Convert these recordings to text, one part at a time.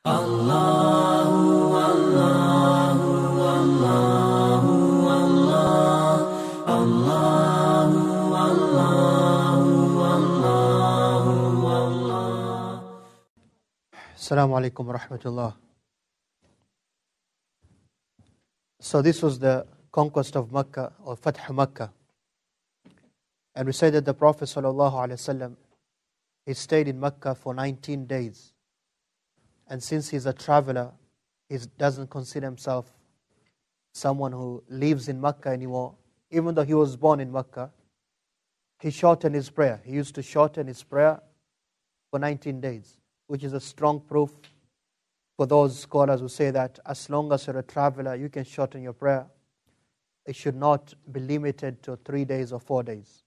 Allahu, Allahu, Allahu, Allah, Allahu, Allahu, Allahu, Allah. Assalamu alaikum wa rahmatullah. So this was the Conquest of Makkah or Fath Makkah. And we say that the Prophet sallallahu alaihi wasallam, he stayed in Makkah for 19 days. And since he's a traveler, he doesn't consider himself someone who lives in Makkah anymore. Even though he was born in Makkah, he shortened his prayer. He used to shorten his prayer for 19 days, which is a strong proof for those scholars who say that as long as you're a traveler, you can shorten your prayer. It should not be limited to 3 days or 4 days.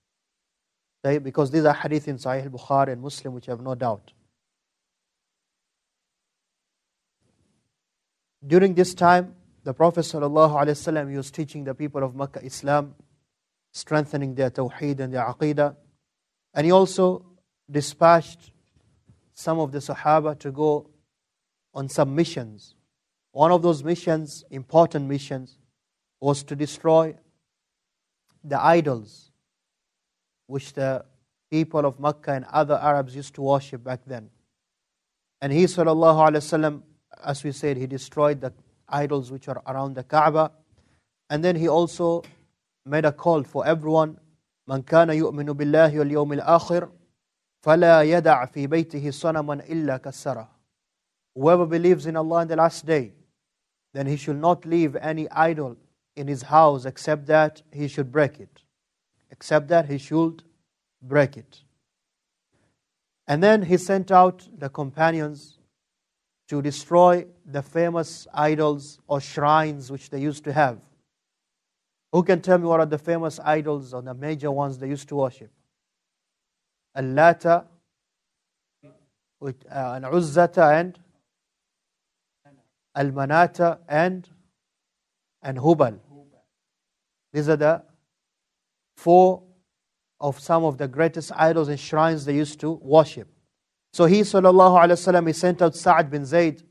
Okay? Because these are hadith in Sahih Bukhari and Muslim, which I have no doubt. During this time, the Prophet ﷺ, he was teaching the people of Makkah Islam, strengthening their tawheed and their aqidah. And he also dispatched some of the Sahaba to go on some missions. One of those missions, important missions, was to destroy the idols which the people of Makkah and other Arabs used to worship back then. And he ﷺ, as we said, he destroyed the idols which are around the Kaaba. And then he also made a call for everyone, من كان يؤمن بالله واليوم الآخر فلا يدع في بيته صنما إلا كسره. Whoever believes in Allah in the last day, then he should not leave any idol in his house except that he should break it. Except that he should break it. And then he sent out the companions to destroy the famous idols or shrines which they used to have. Who can tell me what are the famous idols or the major ones they used to worship? Al-Lata, Al-Uzzata, and Al-Manata, and Hubal. These are the 4 of some of the greatest idols and shrines they used to worship. So he, sallallahu alaihi wasallam, he sent out Sa'ad bin Zayd,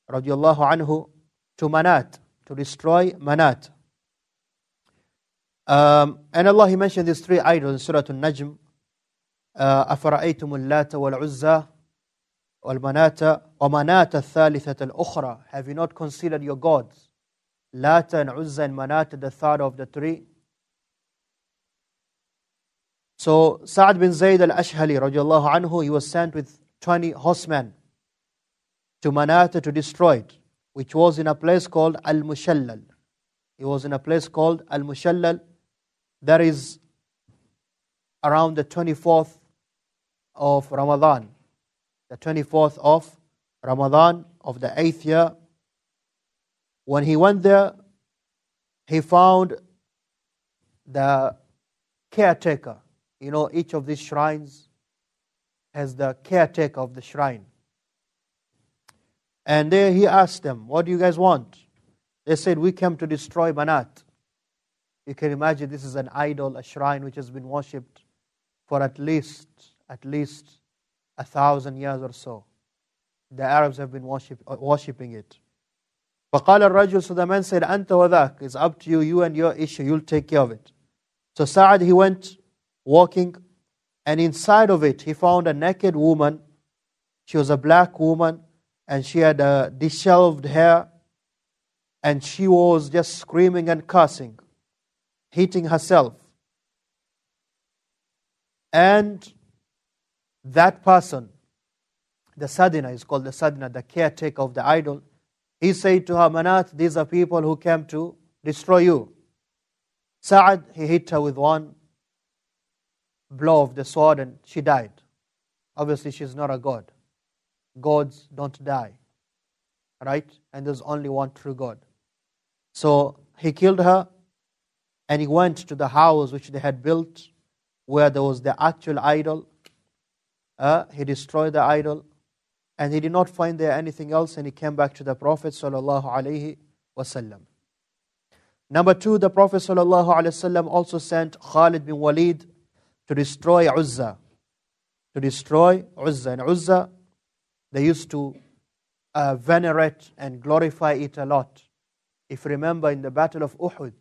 radiallahu anhu, to Manat, to destroy Manat. And Allah, he mentioned these 3 idols in Surah Al-Najm. أَفَرَأَيْتُمُ اللَّاتَ وَالْعُزَّى وَالْمَنَاةَ وَمَنَاةَ الثَّالِثَةَ الْأُخْرَى. Have you not considered your gods? Lata and Uzza and Manat, the third of the 3. So Sa'ad bin Zayd al-Ashhali radiallahu anhu, he was sent with 20 horsemen to Manata to destroy it, which was in a place called Al-Mushallal. It was in a place called Al-Mushallal. That is around the 24th of Ramadan. The 24th of Ramadan of the 8th year. When he went there, he found the caretaker. You know, each of these shrines has the caretaker of the shrine. And there he asked them, what do you guys want? They said, we came to destroy Manat. You can imagine this is an idol, a shrine which has been worshipped for at least 1,000 years or so. The Arabs have been worshipping it. فَقَالَ الرَّجُلُ, so the man said, أَنْتَ وَذَاكَ, it's up to you, you and your issue, you'll take care of it. So Sa'ad, he went walking, and inside of it, he found a naked woman. She was a black woman, and she had disheveled hair, and she was just screaming and cursing, hitting herself. And that person, the Sadina, is called the Sadina, the caretaker of the idol, he said to her, Manat, these are people who came to destroy you. Sa'ad, he hit her with one blow of the sword and she died. Obviously, she's not a god. Gods don't die. Right? And there's only one true God. So he killed her and he went to the house which they had built where there was the actual idol. He destroyed the idol and he did not find there anything else, and he came back to the Prophet sallallahu alaihi wasallam. Number 2, the Prophet sallallahu alaihi wasallam also sent Khalid bin Walid to destroy Uzza. To destroy Uzza. And Uzza, they used to venerate and glorify it a lot. If you remember in the Battle of Uhud,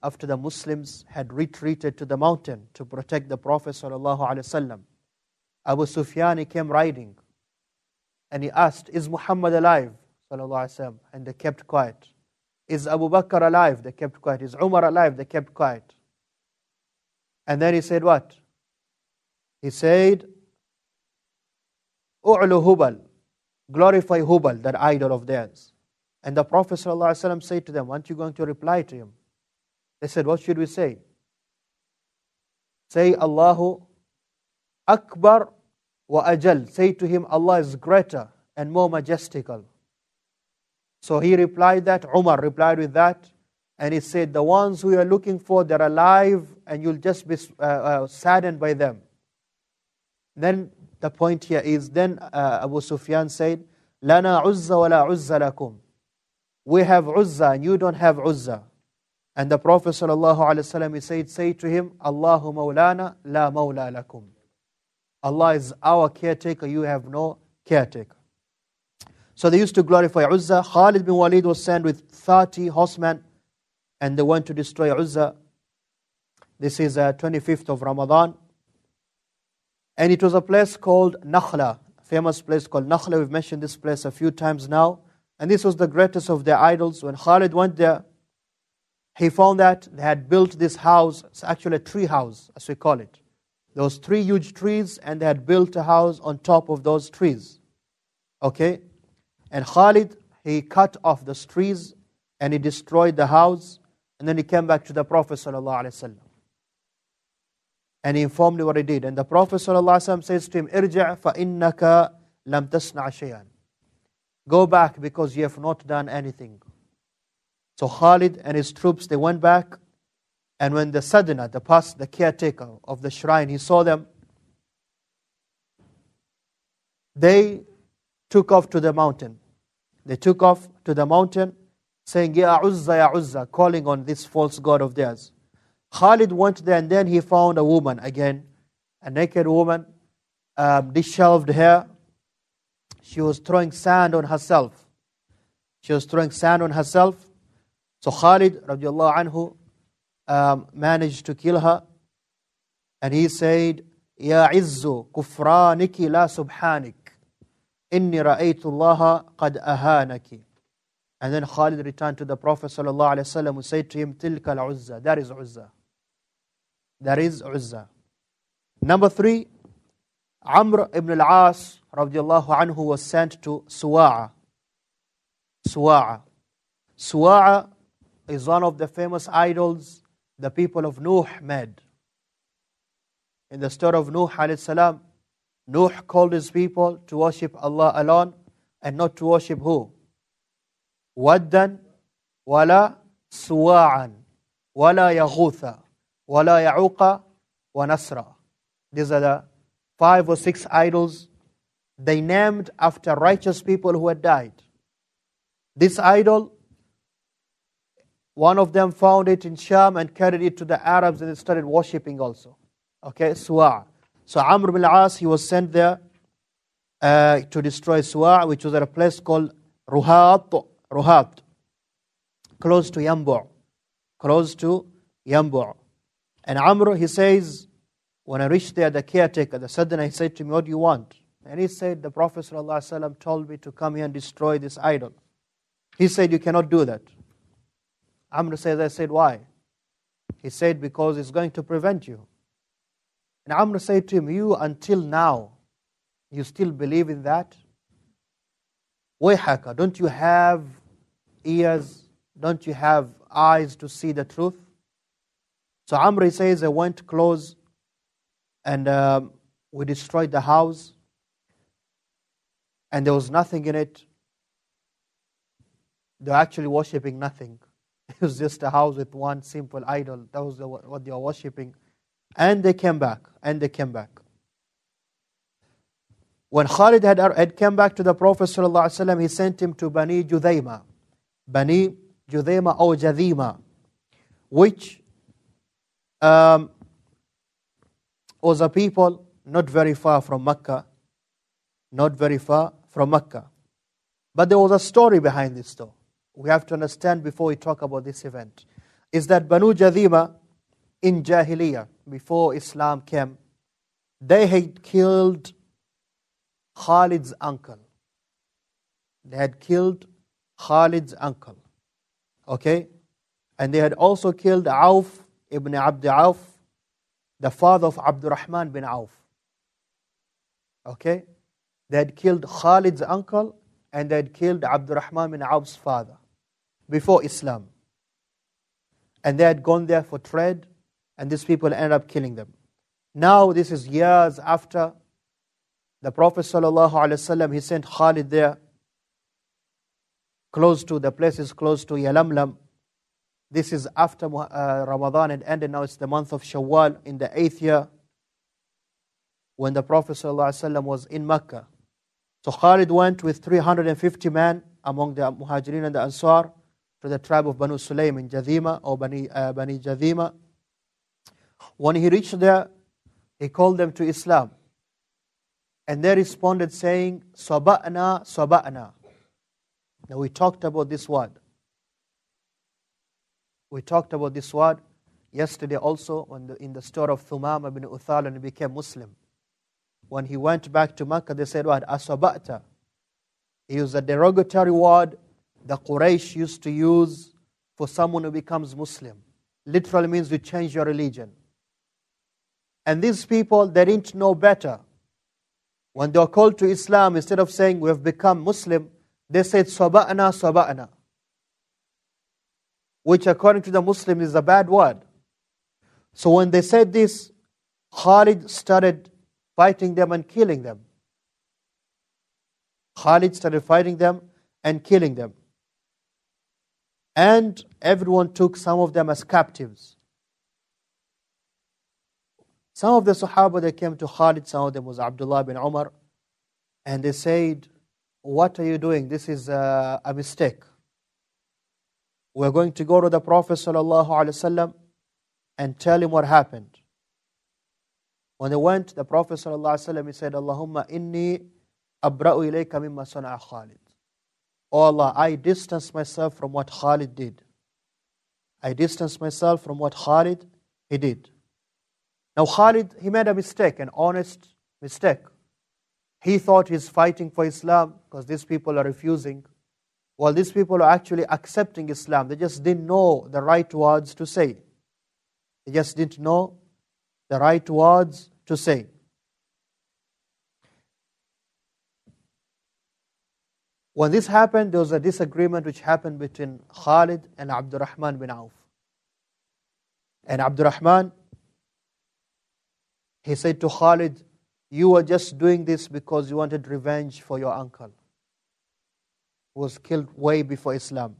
after the Muslims had retreated to the mountain to protect the Prophet ﷺ, Abu Sufyan came riding and he asked, "Is Muhammad alive?" ﷺ, and they kept quiet. "Is Abu Bakr alive?" They kept quiet. "Is Umar alive?" They kept quiet. And then he said what? He said, "U'lu Hubal," glorify Hubal, that idol of theirs. And the Prophet ﷺ said to them, "Aren't you going to reply to him?" They said, "What should we say?" Say, "Allahu Akbar wa Ajal." Say to him, Allah is greater and more majestical. So he replied that, Umar replied with that, and he said, "The ones who you are looking for, they're alive, and you'll just be saddened by them." Then the point here is, then Abu Sufyan said, "Lana Uzza wa la Uzza lakum." We have Uzza and you don't have Uzza. And the Prophet ﷺ, he said, say to him, "Allahu Mawlana la Mawla lakum." Allah is our caretaker, you have no caretaker. So they used to glorify Uzza. Khalid bin Walid was sent with 30 horsemen and they went to destroy Uzza. This is 25th of Ramadan. And it was a place called Nakhla, a famous place called Nakhla. We've mentioned this place a few times now. And this was the greatest of their idols. When Khalid went there, he found that they had built this house. It's actually a tree house, as we call it. There was 3 huge trees, and they had built a house on top of those trees. Okay? And Khalid, he cut off those trees, and he destroyed the house, and then he came back to the Prophet ﷺ. And he informed him what he did. And the Prophet ﷺ says to him, "Irji' fa innaka lam tasna' shay'an." Go back because you have not done anything. So Khalid and his troops, they went back. And when the Sadna, the caretaker of the shrine, he saw them, they took off to the mountain. They took off to the mountain saying, "Ya Uzza, Ya Uzza," calling on this false god of theirs. Khalid went there and then he found a woman again, a naked woman, disheveled hair. She was throwing sand on herself. So Khalid radiallahu anhu managed to kill her. And he said, "Ya Izzu kufraniki la subhanik. Inni ra'aytu Allah qad ahanaki." And then Khalid returned to the Prophet ﷺ, who said to him, "Tilka al-Uzza." That is Uzza. That is Uzza. Number 3, Amr ibn al-As radiallahu anhu was sent to Suwa'a. Suwa'a is one of the famous idols the people of Nuh made. In the story of Nuh alayhi salam, Nuh called his people to worship Allah alone and not to worship who? Waddan, wala Suwa'an, wala Yaghutha, wala Ya'uqa, wa Nasra. These are the 5 or 6 idols they named after righteous people who had died. This idol, one of them found it in Sham and carried it to the Arabs and they started worshipping also. Okay, Suwa'. So Amr ibn al-As, he was sent there to destroy Suwa', which was at a place called Ruhat, close to Yambu'. And Amr, he says, when I reached there, the caretaker, the Sadna, he said to me, "What do you want?" And he said, "The Prophet ﷺ told me to come here and destroy this idol." He said, "You cannot do that." Amr says, I said, "Why?" He said, "Because it's going to prevent you." And Amr said to him, "You until now, you still believe in that? Wayhaka, don't you have ears? Don't you have eyes to see the truth?" So Amr says, "I went close and we destroyed the house and there was nothing in it. They were actually worshipping nothing. It was just a house with one simple idol. That was what they were worshipping. And they came back. When Khalid had come back to the Prophet ﷺ, he sent him to Bani Judayma or Jadhima, which was a people not very far from Makkah. not very far from Mecca. But there was a story behind this though. We have to understand before we talk about this event. Is that Banu Jadhima in Jahiliyyah, before Islam came, they had killed Khalid's uncle. They had killed Khalid's uncle. Okay? And they had also killed Auf ibn Abd Auf, the father of Abdurrahman bin Auf. Okay? They had killed Khalid's uncle and they had killed Abdurrahman bin Auf's father before Islam. And they had gone there for trade, and these people ended up killing them. Now this is years after the Prophet ﷺ, he sent Khalid there, close to, the place is close to Yalamlam. This is after Ramadan had ended, now it's the month of Shawwal in the 8th year, when the Prophet ﷺ was in Mecca. So Khalid went with 350 men among the Muhajirin and the Ansar to the tribe of Banu Sulaym in Jadhima, or Bani Jadhima. When he reached there, he called them to Islam. And they responded saying, Saba'na, Saba'na. Now we talked about this word. We talked about this word yesterday also in the story of Thumama bin Uthal, and he became Muslim. When he went back to Makkah, they said, what? Asaba'ta. He used a derogatory word the Quraysh used to use for someone who becomes Muslim. Literally means you change your religion. And these people, they didn't know better. When they were called to Islam, instead of saying we have become Muslim, they said Saba'na, Saba'na, which according to the Muslim is a bad word. So when they said this, Khalid started fighting them and killing them. Khalid started fighting them and killing them. And everyone took some of them as captives. Some of the Sahaba, they came to Khalid, some of them was Abdullah bin Umar, and they said, what are you doing? This is a mistake. We're going to go to the Prophet ﷺ and tell him what happened. When they went, the Prophet ﷺ, he said, Allahumma inni abra'u ilayka mimma sana'a Khalid. Oh Allah, I distance myself from what Khalid did. I distance myself from what Khalid, he did. Now Khalid, he made a mistake, an honest mistake. He thought he's fighting for Islam because these people are refusing. Well, these people are actually accepting Islam. They just didn't know the right words to say. They just didn't know the right words to say. When this happened, there was a disagreement which happened between Khalid and Abdurrahman bin Auf. And Abdurrahman, he said to Khalid, you were just doing this because you wanted revenge for your uncle, who was killed way before Islam.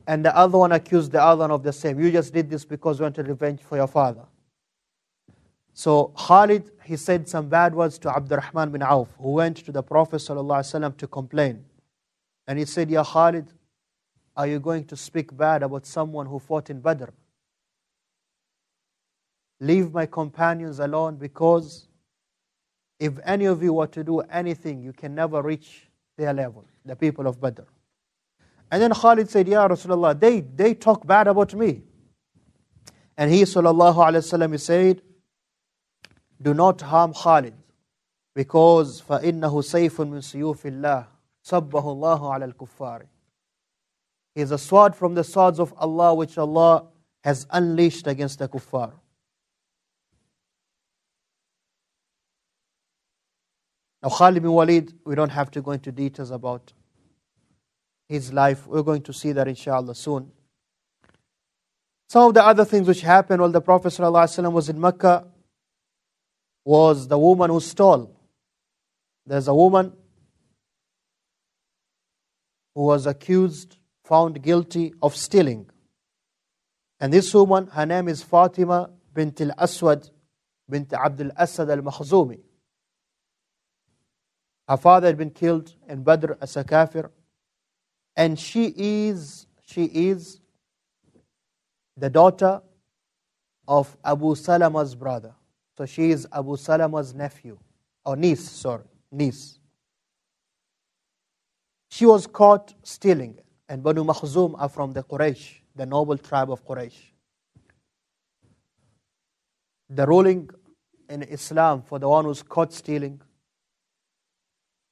And the other one accused the other one of the same. You just did this because you wanted revenge for your father. So Khalid, he said some bad words to Abdurrahman bin Auf, who went to the Prophet ﷺ to complain. And he said, Ya Khalid, are you going to speak bad about someone who fought in Badr? Leave my companions alone, because if any of you were to do anything, you can never reach their level, the people of Badr. And then Khalid said, Ya Rasulullah, they talk bad about me. And he ﷺ, he said, do not harm Khalid, because فَإِنَّهُ سَيْفٌ مِّن سُيُوفِ اللَّهِ صَبَّهُ اللَّهُ عَلَى الْكُفَّارِ. He is a sword from the swords of Allah, which Allah has unleashed against the kuffar. Now Khalid bin Walid, we don't have to go into details about his life. We're going to see that inshallah soon. Some of the other things which happened while the Prophet ﷺ was in Mecca was the woman who stole. There's a woman who was accused, found guilty of stealing. And this woman, her name is Fatima bint al-Aswad bint Abdul Asad al-Makhzumi. Her father had been killed in Badr as a kafir. And she is the daughter of Abu Salama's brother. So she is Abu Salama's nephew, or niece. She was caught stealing, and Banu Makhzum are from the Quraysh, the noble tribe of Quraysh. The ruling in Islam for the one who's caught stealing,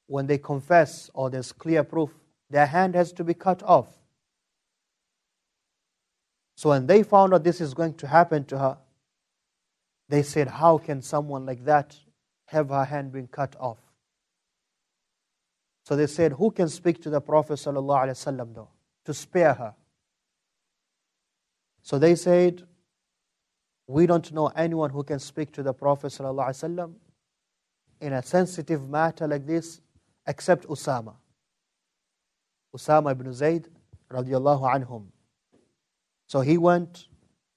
when they confess or there's clear proof, their hand has to be cut off. So when they found out this is going to happen to her, they said, how can someone like that have her hand being cut off? So they said, who can speak to the Prophet ﷺ though, to spare her? So they said, we don't know anyone who can speak to the Prophet ﷺ in a sensitive matter like this except Usama ibn Zayd radiallahu anhum. So he went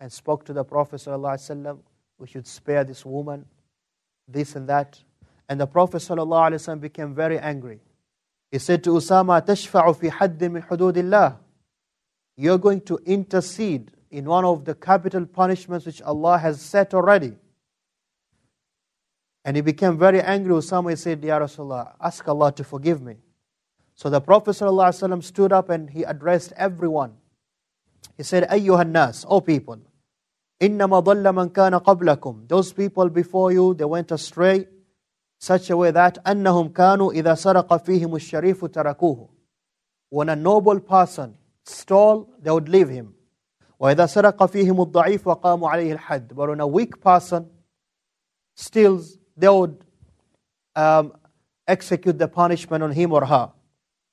and spoke to the Prophet ﷺ, we should spare this woman, this and that. And the Prophet ﷺ became very angry. He said to Usama, تَشْفَعُ فِي حَدٍّ مِّن حُدُودِ اللَّهِ, you're going to intercede in one of the capital punishments which Allah has set already. And he became very angry. Usama said, Ya Rasulullah, ask Allah to forgive me. So the Prophet ﷺ stood up and he addressed everyone. He said, أَيُّهَا النَّاسِ, O people, إِنَّمَا ضَلَّ مَنْ كَانَ قَبْلَكُمْ, those people before you, they went astray such a way that أَنَّهُمْ كَانُوا إِذَا سَرَقَ فِيهِمُ الشَّرِيفُ تَرَكُوهُ. When a noble person stole, they would leave him. وَإِذَا سَرَقَ فِيهِمُ الضَّعِيفُ وَقَامُوا عَلَيْهِ الْحَدِّ. But when a weak person steals, they would execute the punishment on him or her.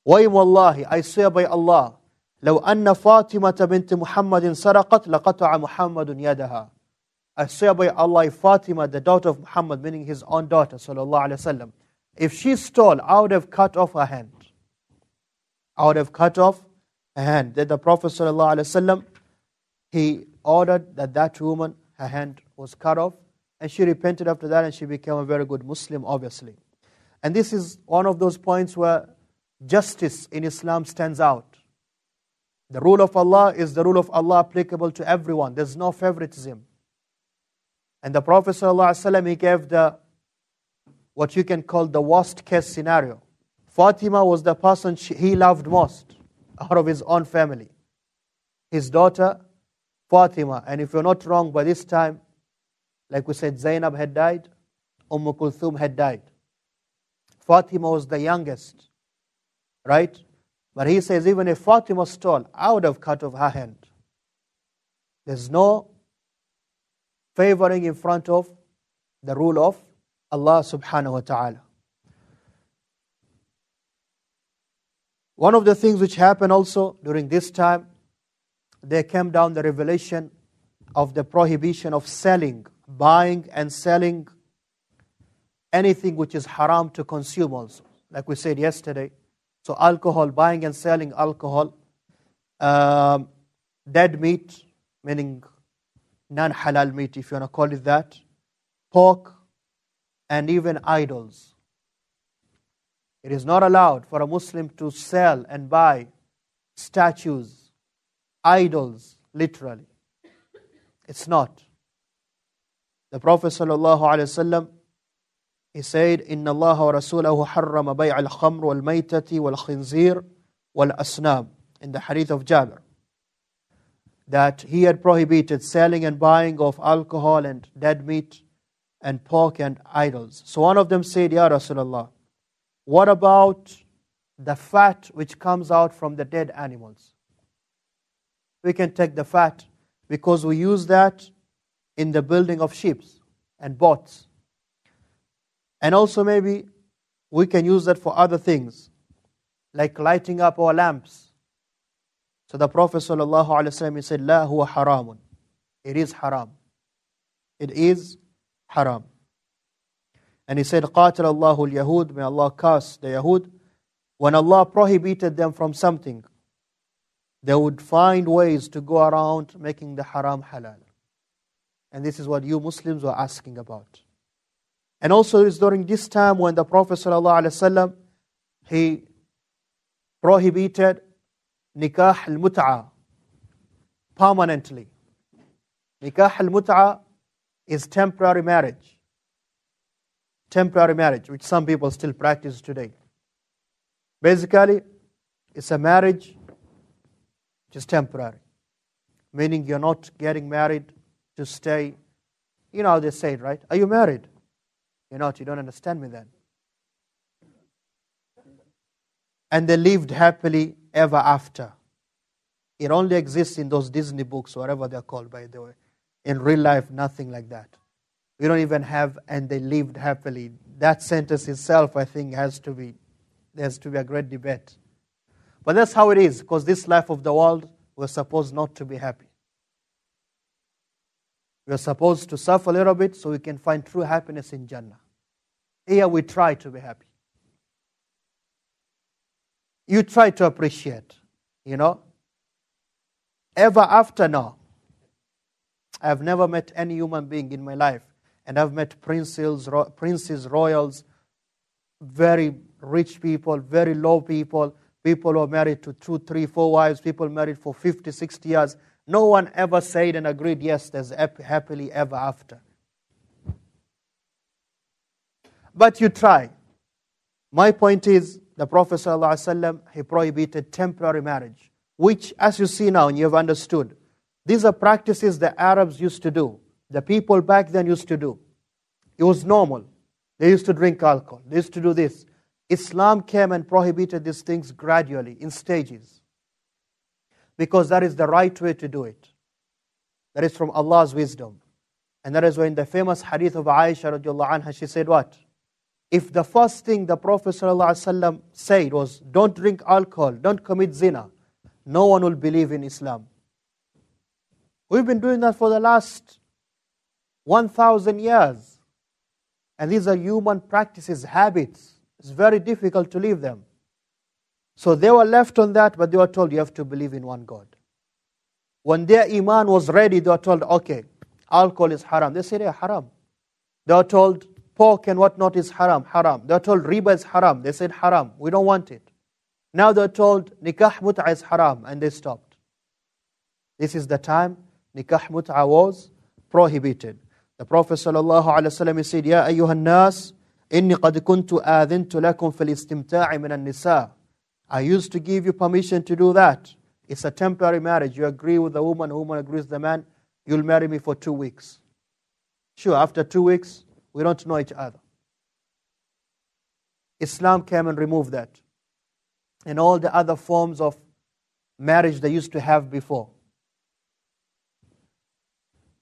وَإِمْ وَاللَّهِ, I swear by Allah, لَوْ أَنَّ فَاطِمَةَ بِنْتِ مُحَمَّدٍ سَرَقَتْ لَقَطَعَ مُحَمَّدٌ يَدَهَا. I swear by Allah, if Fatima, the daughter of Muhammad, meaning his own daughter, sallallahu alaihi wasallam, if she stole, I would have cut off her hand. I would have cut off her hand. Then the Prophet sallallahu alaihi wasallam, he ordered that woman, her hand was cut off, and she repented after that, and she became a very good Muslim, obviously. And this is one of those points where justice in Islam stands out. The rule of Allah is the rule of Allah applicable to everyone. There's no favoritism. And the Prophet ﷺ, he gave what you can call the worst case scenario. Fatima was the person he loved most out of his own family. His daughter, Fatima. And if you're not wrong, by this time, like we said, Zainab had died, Kulthum had died. Fatima was the youngest, right? But he says, even if Fatima stole, I would have cut off her hand. There's no favoring in front of the rule of Allah subhanahu wa ta'ala. One of the things which happened also during this time, there came down the revelation of the prohibition of selling, buying and selling anything which is haram to consume also. Like we said yesterday. So alcohol, buying and selling alcohol, dead meat, meaning non-halal meat, if you want to call it that, pork, and even idols. It is not allowed for a Muslim to sell and buy statues, idols, literally. It's not. The Prophet ﷺ, he said, إِنَّ اللَّهَ وَرَسُولَهُ حَرَّمَ بَيْعَ الْخَمْرِ وَالْمَيْتَةِ وَالْخِنْزِيرِ وَالْأَسْنَامِ, in the hadith of Jabir, that he had prohibited selling and buying of alcohol and dead meat and pork and idols. So one of them said, Ya Rasulullah, what about the fat which comes out from the dead animals? We can take the fat because we use that in the building of ships and boats. And also maybe we can use that for other things, like lighting up our lamps. So the Prophet ﷺ, he said, La huwa haramun. It is haram. It is haram. And he said, قَاتَلَ اللَّهُ الْيَهُودِ, may Allah curse the Yahud. When Allah prohibited them from something, they would find ways to go around making the haram halal. And this is what you Muslims were asking about. And also it's during this time when the Prophet ﷺ, he prohibited nikah al-mut'a permanently. Nikah al-mut'a is temporary marriage. temporary marriage, which some people still practice today. Basically, it's a marriage which is temporary, meaning you're not getting married to stay. You know how they say it, right? Are you married? You're not, you don't understand me then. And they lived happily ever after. It only exists in those Disney books, whatever they're called, by the way. In real life, nothing like that. We don't even have, and they lived happily. That sentence itself, I think, there has to be a great debate. But that's how it is, because this life of the world, we're supposed not to be happy. We're supposed to suffer a little bit so we can find true happiness in Jannah. Here we try to be happy. You try to appreciate, you know. Ever after, no. I have never met any human being in my life. And I've met princes, royals, very rich people, very low people, people who are married to 2, 3, 4 wives, people married for 50, 60 years. No one ever said and agreed, yes, there's happily ever after. But you try. My point is, the Prophet ﷺ, he prohibited temporary marriage, which, as you see now and you have understood, these are practices the Arabs used to do. The people back then used to do. It was normal. They used to drink alcohol. They used to do this. Islam came and prohibited these things gradually, in stages. Because that is the right way to do it. That is from Allah's wisdom. And that is why in the famous hadith of Aisha radiallahu anha, she said what? If the first thing the Prophet ﷺ said was, don't drink alcohol, don't commit zina, no one will believe in Islam. We've been doing that for the last 1,000 years. And these are human practices, habits. It's very difficult to leave them. So they were left on that, but they were told, you have to believe in one God. When their iman was ready, they were told, okay, alcohol is haram. They said, yeah, haram. They were told, pork and whatnot is haram, haram. They were told, riba is haram. They said, haram, we don't want it. Now they're told, nikah mut'a is haram, and they stopped. This is the time nikah mut'a was prohibited. The Prophet ﷺ said, Ya ayyuhan nas, inni qad kuntu adhintu lakum fil istimta'i min an-nisa. I used to give you permission to do that. It's a temporary marriage. You agree with the woman agrees with the man, you'll marry me for 2 weeks. Sure, after 2 weeks, we don't know each other. Islam came and removed that. And all the other forms of marriage they used to have before.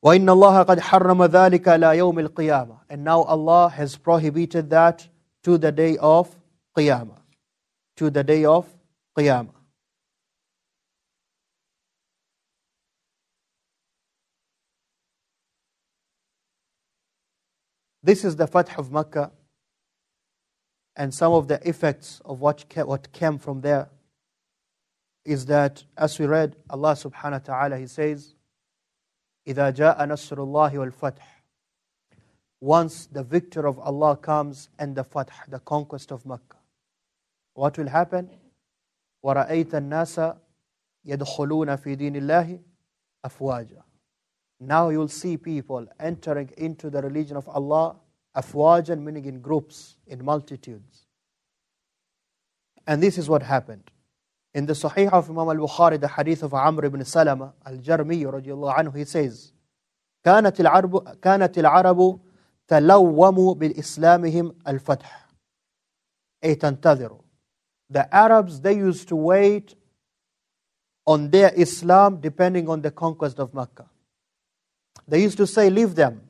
وَإِنَّ اللَّهَ قَدْ حَرَّمَ ذَلِكَ عَلَى يَوْمِ الْقِيَامَةِ. And now Allah has prohibited that to the day of Qiyamah. To the day of Qiyamah. This is the Fath of Makkah and some of the effects of what came from there is that, as we read, Allah subhanahu wa ta'ala, He says, إِذَا جَاءَ نَصْرُ اللَّهِ وَالْفَتْحِ. Once the victory of Allah comes and the Fath, the conquest of Makkah, what will happen? وَرَأَيْتَ النَّاسَ يَدْخُلُونَ فِي دِينِ اللَّهِ أَفْوَاجًا. Now you'll see people entering into the religion of Allah, afwajan, meaning in groups, in multitudes. And this is what happened. In the Sahih of Imam al-Bukhari, the hadith of Amr ibn Salama al-Jarmi radiallahu anhu, he says, كانت العرب تلوموا بالإسلامهم الفتح أي تنتظروا. The Arabs, they used to wait on their Islam depending on the conquest of Makkah. They used to say, leave them.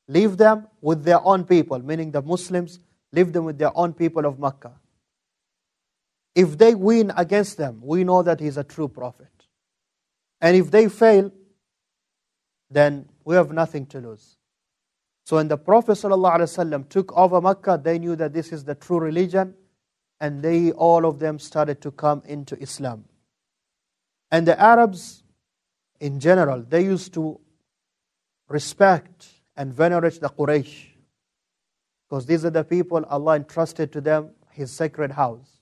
Leave them with their own people, meaning the Muslims, leave them with their own people of Makkah. If they win against them, we know that he's a true prophet. And if they fail, then we have nothing to lose. So when the Prophet ﷺ took over Makkah, they knew that this is the true religion, and all of them started to come into Islam. And the Arabs, in general, they used to respect and venerate the Quraysh, because these are the people Allah entrusted to them His sacred house.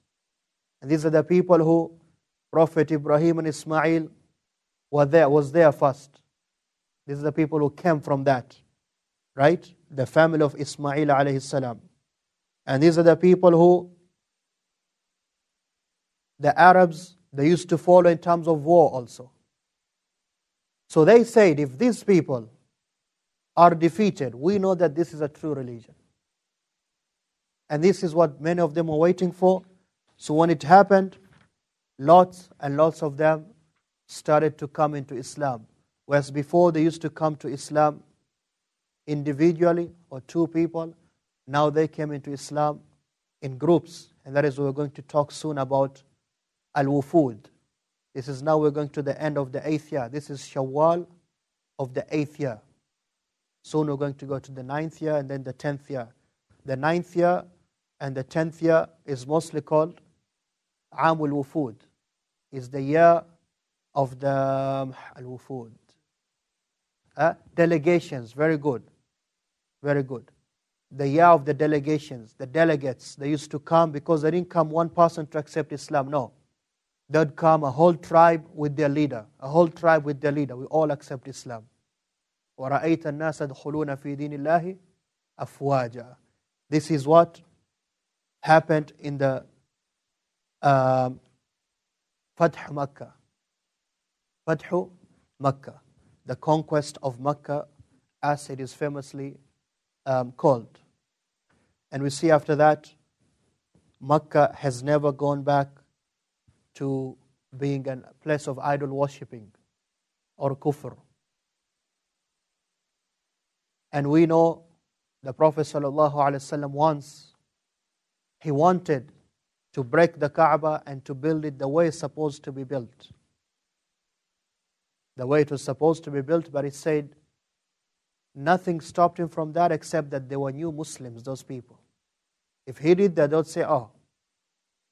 And these are the people who Prophet Ibrahim and Ismail was there first. These are the people who came from that, right? the family of Ismail alayhi salam. And these are the people who the Arabs, they used to follow in terms of war also. So they said, if these people are defeated, we know that this is a true religion. And this is what many of them were waiting for. So when it happened, lots and lots of them started to come into Islam. Whereas before they used to come to Islam individually or two people, now they came into Islam in groups. And that is what we're going to talk soon about al-wufud. This is now we're going to the end of the 8th year. This is shawwal of the 8th year. Soon we're going to go to the 9th year and then the 10th year. The 9th year and the 10th year is mostly called Amul Wufud. Is the year of the al-wufud. Delegations, very good. Very good. The year of the delegations, the delegates, they used to come because they didn't come one person to accept Islam. No. They'd come a whole tribe with their leader. A whole tribe with their leader. We all accept Islam. وَرَأَيْتَ النَّاسَ يَدْخُلُونَ فِي دِينِ اللَّهِ أَفْوَاجًا. This is what happened in the Fath Makkah. Fath Makkah. The conquest of Makkah, as it is famously called. And we see after that, Makkah has never gone back to being a place of idol worshipping or kufr. And we know the Prophet ﷺ once, he wanted to break the Kaaba and to build it the way it's supposed to be built. The way it was supposed to be built, but he said nothing stopped him from that except that they were new Muslims, those people. If he did that, they would say, oh,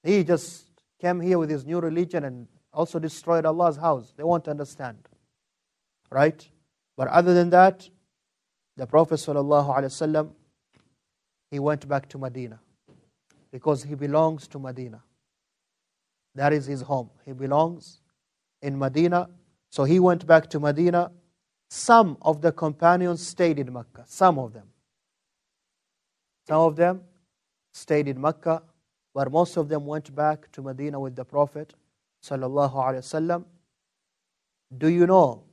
he just came here with his new religion and also destroyed Allah's house. They won't understand. Right? But other than that, the Prophet ﷺ, he went back to Medina because he belongs to Medina. That is his home. He belongs in Medina. So he went back to Medina. Some of the companions stayed in Mecca. Some of them. Some of them stayed in Mecca, but most of them went back to Medina with the Prophet ﷺ. Do you know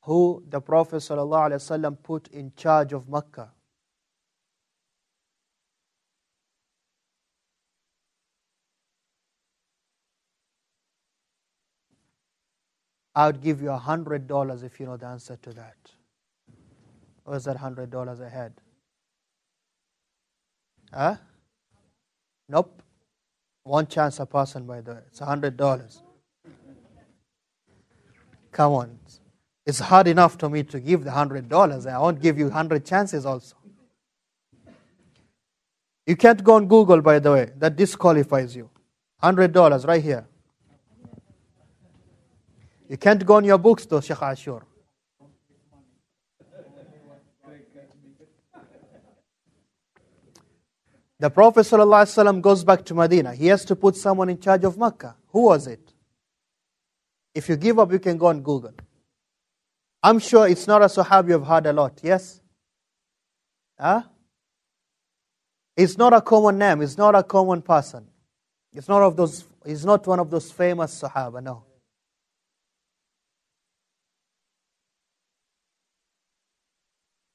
who the Prophet ﷺ put in charge of Mecca? I would give you $100 if you know the answer to that. Where's that $100 ahead? Huh? Nope. One chance a person, by the way. It's $100. Come on. It's hard enough to me to give the $100. I won't give you 100 chances also. You can't go on Google, by the way. That disqualifies you. $100 right here. You can't go on your books though, Shaykh Ashur. The Prophet ﷺ goes back to Medina. He has to put someone in charge of Mecca. Who was it? If you give up, you can go on Google. I'm sure it's not a Sahabi you've heard a lot, yes? Huh? It's not a common name. It's not a common person. It's not one of those famous Sahaba, no.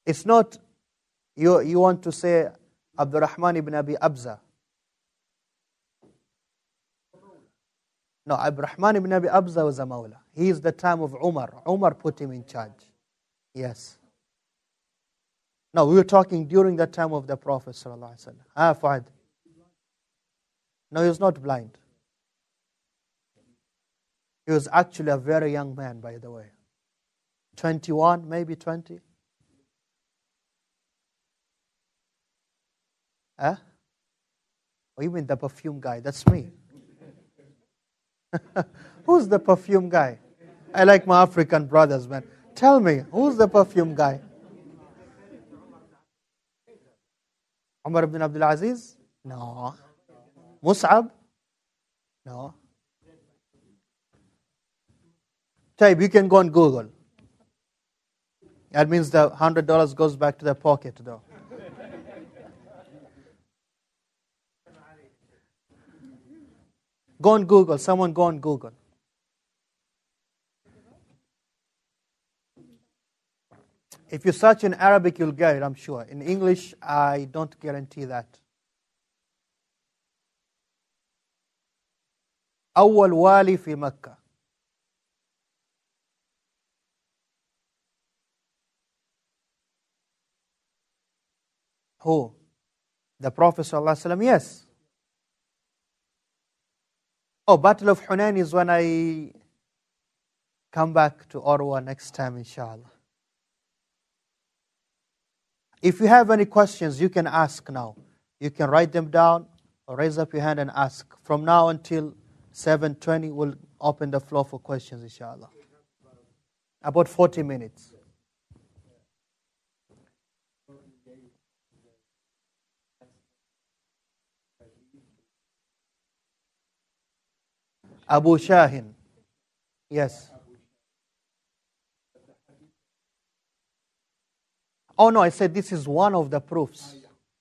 It's not, you want to say Abdurrahman ibn Abi Abza. No, Abdurrahman ibn Abi Abza was a Mawla. He is the time of Umar. Umar put him in charge. Yes. No, we were talking during the time of the Prophet ﷺ. Fuad. No, he was not blind. He was actually a very young man, by the way. 21, maybe 20. Huh? Oh, you mean the perfume guy? That's me. Who's the perfume guy? I like my African brothers, man. Tell me, who's the perfume guy? Umar ibn Abdulazeez? No. Mus'ab? No. Type, you can go on Google. That means the $100 goes back to the pocket, though. Go on Google. Someone go on Google. If you search in Arabic, you'll get it, I'm sure. In English, I don't guarantee that. أول والي في مكة. Who? The Prophet ﷺ, yes. Oh, Battle of Hunain is when I come back to Urwa next time, inshallah. If you have any questions, you can ask now. You can write them down or raise up your hand and ask. From now until 7:20, we'll open the floor for questions, inshallah. About 40 minutes. Abu Shahin. Yes. Oh no, I said this is one of the proofs.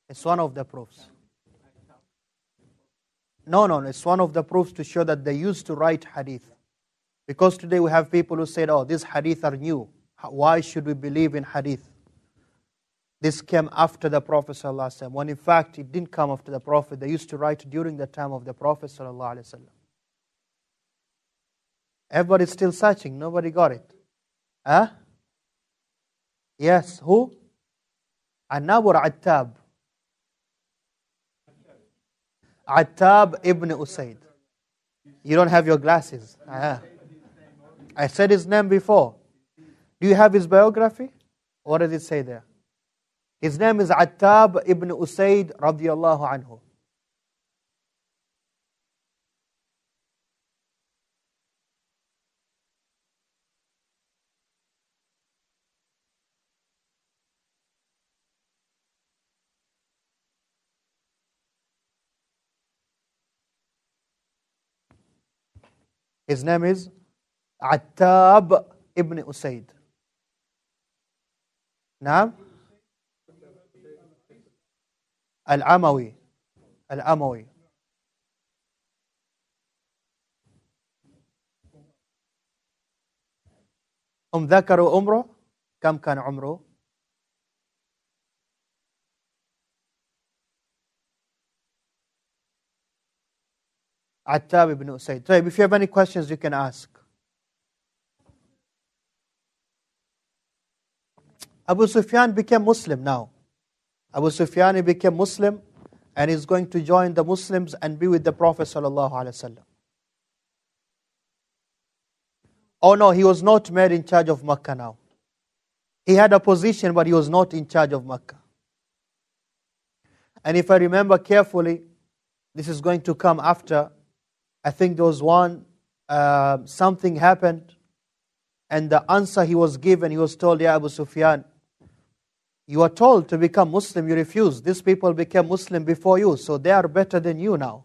It's one of the proofs. No, it's one of the proofs to show that they used to write hadith. Because today we have people who said, oh, these hadith are new. Why should we believe in hadith? This came after the Prophet ﷺ, when in fact it didn't come after the Prophet. They used to write during the time of the Prophet ﷺ. Everybody's still searching. Nobody got it. Huh? Yes, who? An-Nabur Attab. Attab ibn Usaid. You don't have your glasses. I said his name before. Do you have his biography? What does it say there? His name is Attab ibn Usaid radiyallahu anhu. His name is Attab ibn Usaid. Naam? Al-Amawi. Al-Amawi. ذكروا عمره. كم كان عمره؟ Attab ibn Usaid. So if you have any questions, you can ask. Abu Sufyan became Muslim now. Abu Sufyan became Muslim and is going to join the Muslims and be with the Prophet sallallahu alaihi wasallam. Oh no, he was not made in charge of Makkah now. He had a position, but he was not in charge of Makkah. And if I remember carefully, this is going to come after. I think there was one, something happened, and the answer he was given, he was told, Ya Abu Sufyan, you are told to become Muslim, you refuse. These people became Muslim before you, so they are better than you now.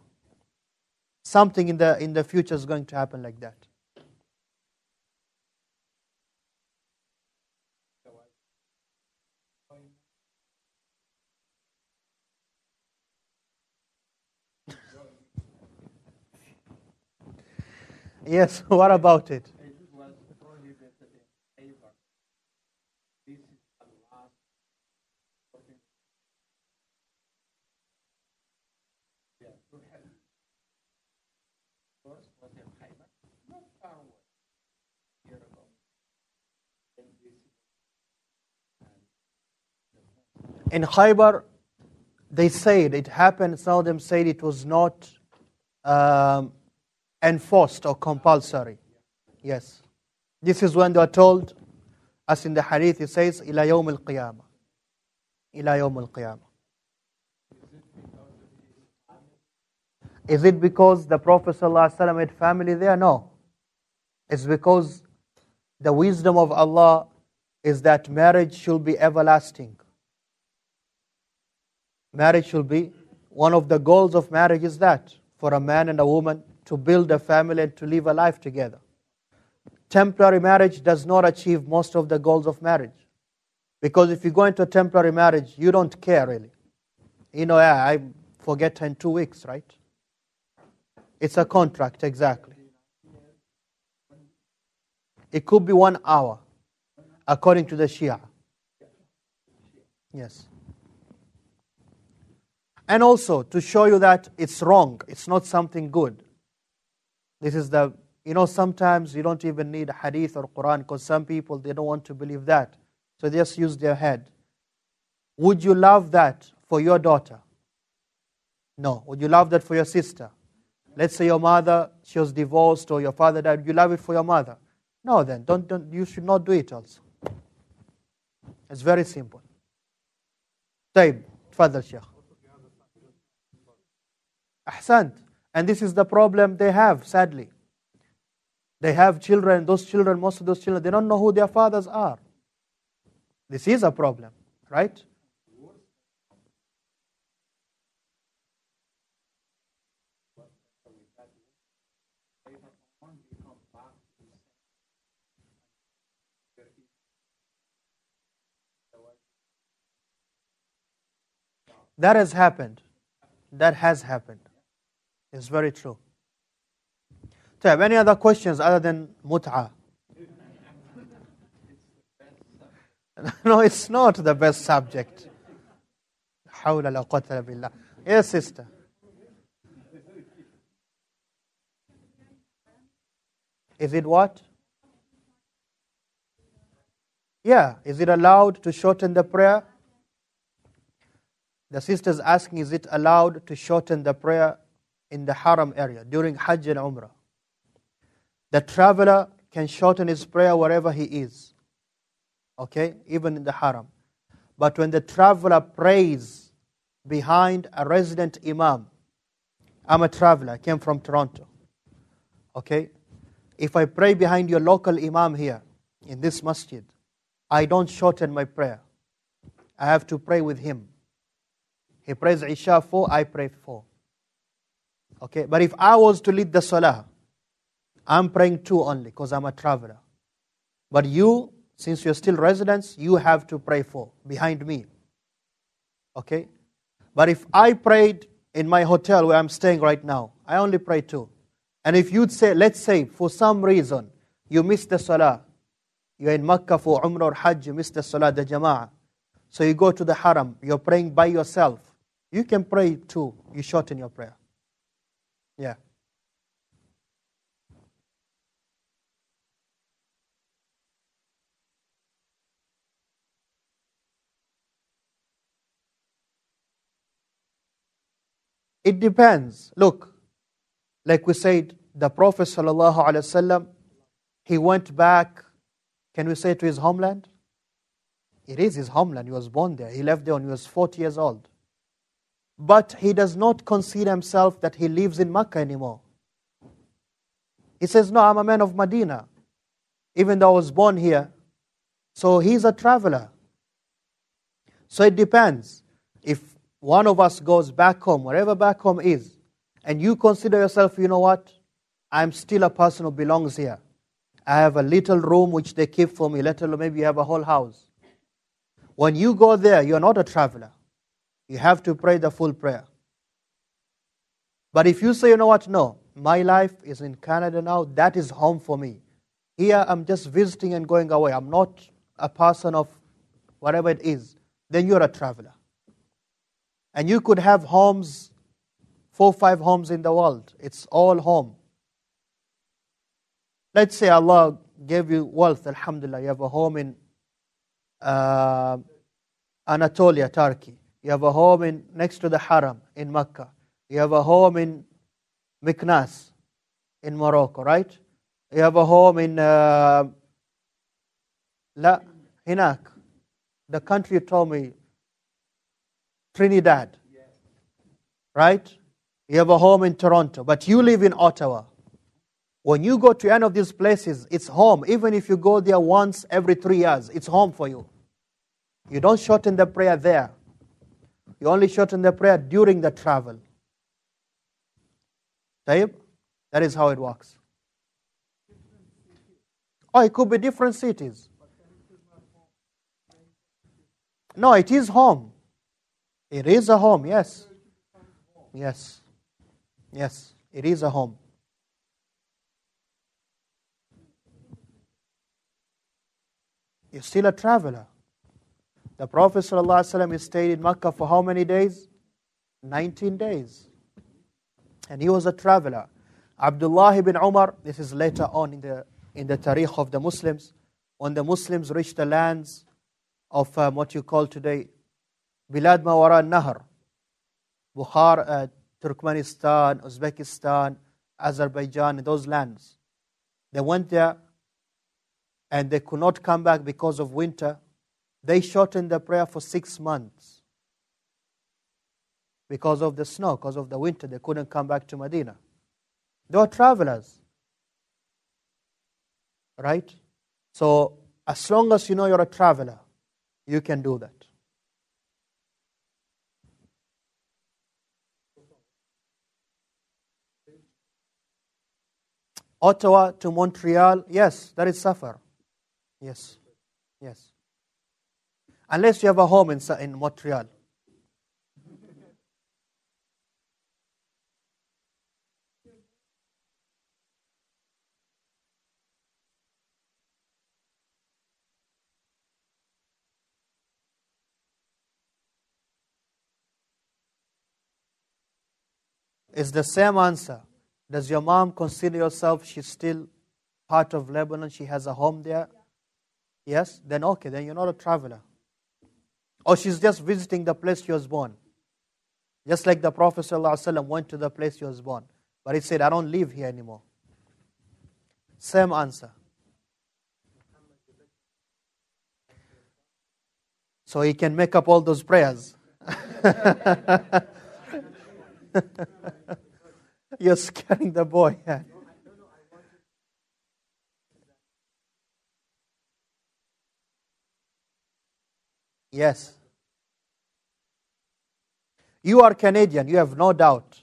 Something in the future is going to happen like that. Yes, what about it? In Khaybar, they said it happened, some of them said it was not enforced or compulsory. Yes. This is when they are told, as in the hadith it says, إِلَى يَوْمِ الْقِيَامَةِ. إِلَى يَوْمِ الْقِيَامَةِ. Is it because the Prophet ﷺ had family there? No. It's because the wisdom of Allah is that marriage should be everlasting. Marriage should be, one of the goals of marriage is that, for a man and a woman to build a family and to live a life together. Temporary marriage does not achieve most of the goals of marriage. Because if you go into a temporary marriage, you don't care really. I forget her in 2 weeks, right? It's a contract, exactly. It could be 1 hour, according to the Shia. Yes. And also, to show you that it's wrong, it's not something good. This is the, sometimes you don't even need hadith or Quran, because some people, they don't want to believe that. So they just use their head. Would you love that for your daughter? No. Would you love that for your sister? Let's say your mother, she was divorced, or your father died. Would you love it for your mother? No, then. Don't. You should not do it also. It's very simple. طيب. تفضل شيخ. أحسنت. And this is the problem they have, sadly. They have children, most of those children, they don't know who their fathers are. This is a problem, right? That has happened. That has happened. It's very true. So, have any other questions other than mut'ah? No, it's not the best subject. حول لا قوة إلا بالله. Yes, sister. Is it what? Yeah. Is it allowed to shorten the prayer? The sister is asking, is it allowed to shorten the prayer in the harem area during hajj and umrah? The traveler can shorten his prayer wherever he is. Okay? Even in the harem. But when the traveler prays behind a resident imam, I'm a traveler, I came from Toronto. Okay? If I pray behind your local imam here, in this masjid, I don't shorten my prayer. I have to pray with him. He prays Isha 4, I pray 4. Okay? But if I was to lead the salah, I'm praying 2 only because I'm a traveler. But you, since you're still residents, you have to pray 4 behind me. Okay? But if I prayed in my hotel where I'm staying right now, I only pray 2. And if you'd say, let's say, for some reason, you missed the salah, you're in Makkah for Umrah or Hajj, you missed the salah, the Jama'ah. So you go to the haram, you're praying by yourself. You can pray 2, you shorten your prayer. Yeah. It depends. Look, like we said, the Prophet ﷺ, he went back, can we say, to his homeland? It is his homeland. He was born there. He left there when he was 40 years old. But he does not consider himself that he lives in Makkah anymore. He says, no, I'm a man of Medina, even though I was born here. So he's a traveler. So it depends. If one of us goes back home, wherever back home is, and you consider yourself, you know what, I'm still a person who belongs here. I have a little room which they keep for me, let alone maybe you have a whole house. When you go there, you're not a traveler. You have to pray the full prayer. But if you say, you know what, no, my life is in Canada now, that is home for me. Here I'm just visiting and going away. I'm not a person of whatever it is. Then you're a traveler. And you could have homes, 4 or 5 homes in the world. It's all home. Let's say Allah gave you wealth, alhamdulillah. You have a home in Anatolia, Turkey. You have a home next to the harem in Makkah. You have a home in Meknas in Morocco, right? You have a home in Hinak, the country you told me, Trinidad, right? You have a home in Toronto, but you live in Ottawa. When you go to any of these places, it's home. Even if you go there once every 3 years, it's home for you. You don't shorten the prayer there. You only shorten the prayer during the travel. Tayyib? That is how it works. Oh, it could be different cities. No, it is home. It is a home, yes. Yes. Yes. It is a home. You're still a traveler. The Prophet ﷺ stayed in Makkah for how many days? 19 days. And he was a traveler. Abdullah ibn Umar, this is later on in the Tariq of the Muslims, when the Muslims reached the lands of what you call today Bilad Mawara Nahar, Bukhara, Turkmenistan, Uzbekistan, Azerbaijan, those lands. They went there and they could not come back because of winter. They shortened the prayer for 6 months. Because of the snow, because of the winter, they couldn't come back to Medina. They were travelers. Right? So, as long as you know you're a traveler, you can do that. Ottawa to Montreal, yes, that is safar. Yes, yes. Unless you have a home in Montreal. It's the same answer. Does your mom consider herself she's still part of Lebanon? She has a home there? Yes? Then okay, then you're not a traveler. Or she's just visiting the place she was born. Just like the Prophet ﷺ went to the place he was born. But he said, I don't live here anymore. Same answer. So he can make up all those prayers. You're scaring the boy. Yes. You are Canadian, you have no doubt.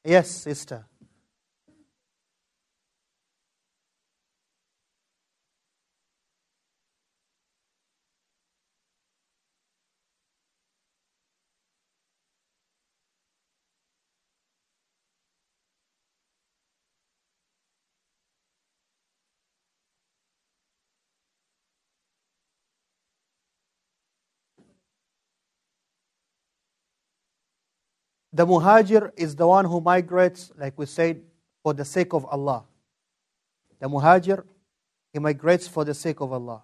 Yes, sister. The muhajir is the one who migrates, like we said, for the sake of Allah. The muhajir, he migrates for the sake of Allah.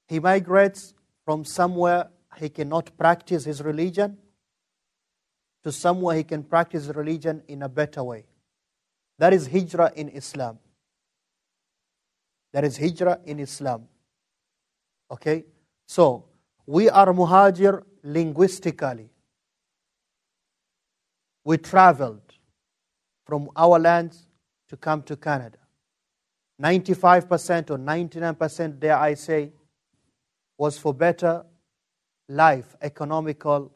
He migrates from somewhere he cannot practice his religion to somewhere he can practice religion in a better way. That is hijrah in Islam. That is hijrah in Islam. Okay? So, we are muhajir linguistically. We traveled from our lands to come to Canada. 95% or 99%, dare I say, was for better life, economical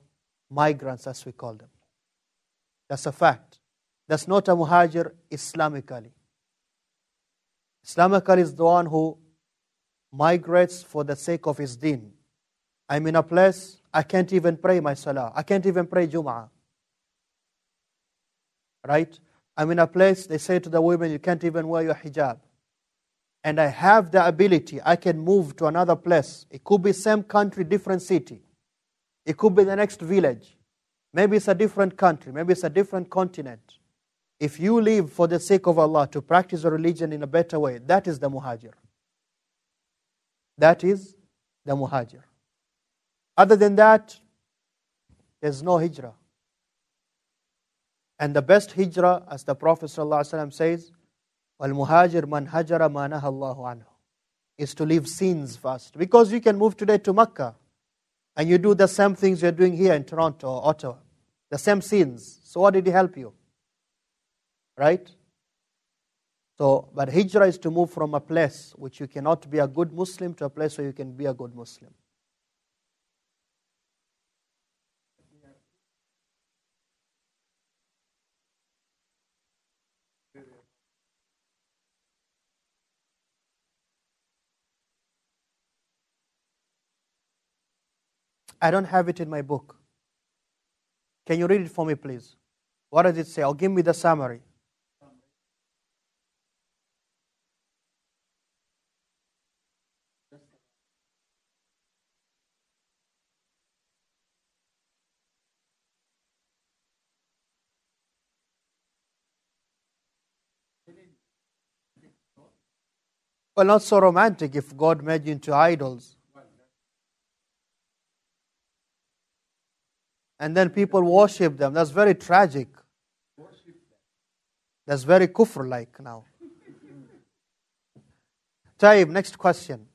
migrants, as we call them. That's a fact. That's not a muhajir Islamically. Islamically is the one who migrates for the sake of his deen. I'm in a place, I can't even pray my salah. I can't even pray Jum'ah. Right? I'm in a place, they say to the women, you can't even wear your hijab. And I have the ability, I can move to another place. It could be same country, different city. It could be the next village. Maybe it's a different country. Maybe it's a different continent. If you live for the sake of Allah to practice a religion in a better way, that is the muhajir. That is the muhajir. Other than that, there's no hijrah. And the best hijrah, as the Prophet ﷺ says, وَالْمُهَاجِرْ مَنْ هَجَرَ مَا نَهَى اللَّهُ عَنْهُ, is to leave sins first. Because you can move today to Makkah and you do the same things you're doing here in Toronto or Ottawa. The same sins. So what did he help you? Right? So, but hijrah is to move from a place which you cannot be a good Muslim to a place where you can be a good Muslim. I don't have it in my book. Can you read it for me, please? What does it say? Or give me the summary. Well, not so romantic if God made you into idols. And then people worship them. That's very tragic. That's very kufr-like now. Taib, next question.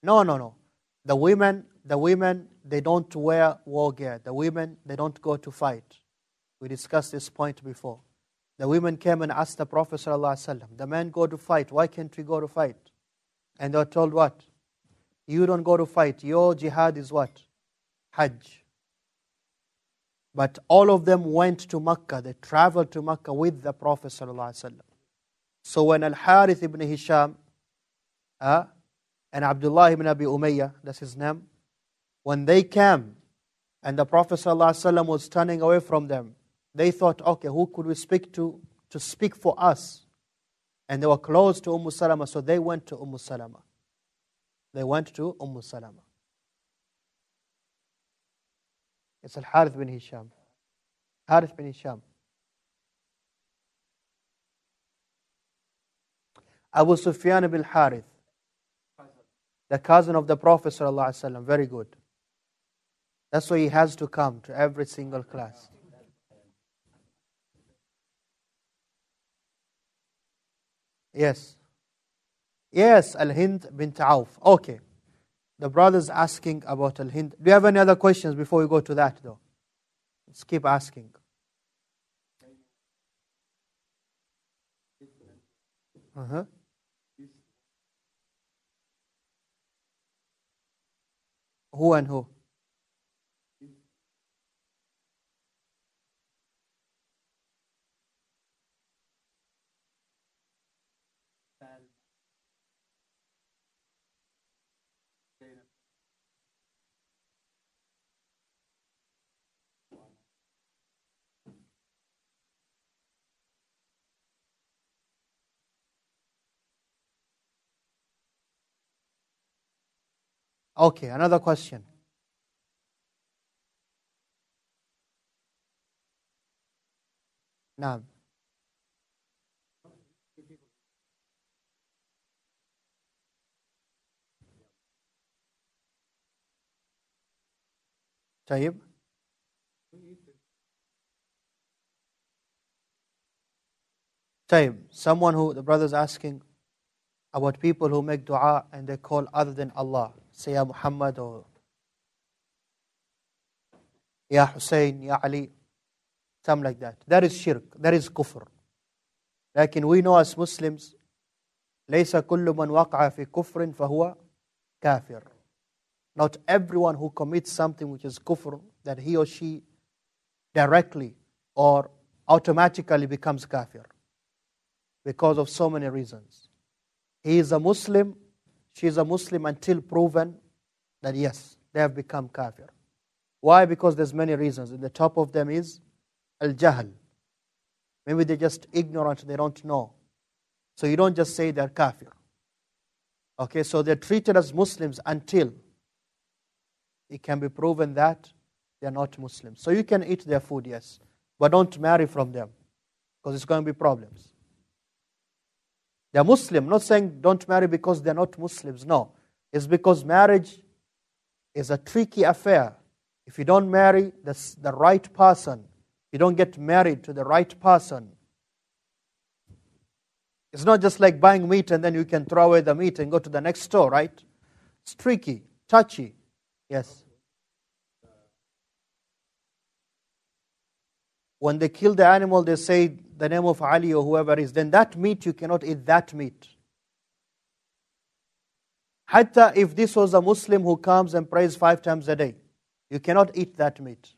No. The women, they don't wear war gear. The women, they don't go to fight. We discussed this point before. The women came and asked the Prophet ﷺ, the men go to fight, why can't we go to fight? And they were told what? You don't go to fight, your jihad is what? Hajj. But all of them went to Makkah, they traveled to Makkah with the Prophet ﷺ. So when Al-Harith ibn Hisham and Abdullah ibn Abi Umayyah, that's his name, when they came and the Prophet ﷺ was turning away from them, they thought, okay, who could we speak to speak for us? And they were close to Salama, so they went to Salama. They went to Salama. It's Al-Harith bin Hisham. Harith bin Hisham. Abu Sufyan ibn Harith, the cousin of the Prophet ﷺ. Very good. That's why he has to come to every single class. Yes, Al-Hind bint Auf. Okay. The brother's asking about Al-Hind. Do you have any other questions before we go to that though? Let's keep asking. Who and who? Okay, another question. Naam. Tayyib. Tayyib. Someone who, the brother's asking about people who make dua and they call other than Allah. Say Ya Muhammad or Ya Hussein, Ya Ali, something like that. That is shirk, that is kufr. Like we know as Muslims, ليس كل من وقع في كفر فهو كافر. Not everyone who commits something which is kufr, that he or she directly or automatically becomes kafir. Because of so many reasons. He is a Muslim, she is a Muslim until proven that yes, they have become kafir. Why? Because there's many reasons. And the top of them is al-jahl. Maybe they're just ignorant, they don't know. So you don't just say they're kafir. Okay, so they're treated as Muslims until it can be proven that they're not Muslims. So you can eat their food, yes, but don't marry from them because it's going to be problems. They're Muslim, not saying don't marry because they're not Muslims. No, it's because marriage is a tricky affair. If you don't marry the right person, you don't get married to the right person. It's not just like buying meat and then you can throw away the meat and go to the next store, right? It's tricky, touchy. Yes. When they kill the animal, they say the name of Ali or whoever is. Then that meat, you cannot eat that meat. Hatta if this was a Muslim who comes and prays 5 times a day, You cannot eat that meat.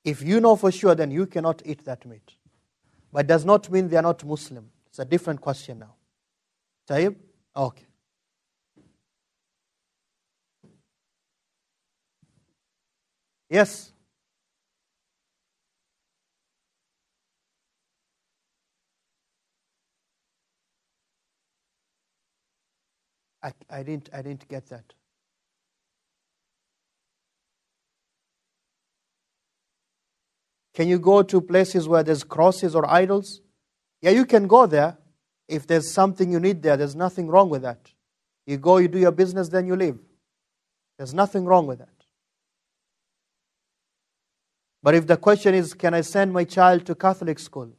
If you know for sure, then you cannot eat that meat. But it does not mean they are not Muslim. It's a different question now. Tayyib? Okay. Yes. I didn't get that. Can you go to places where there's crosses or idols? Yeah, you can go there. If there's something you need there, there's nothing wrong with that. You go, you do your business, then you leave. There's nothing wrong with that. But if the question is, can I send my child to Catholic school?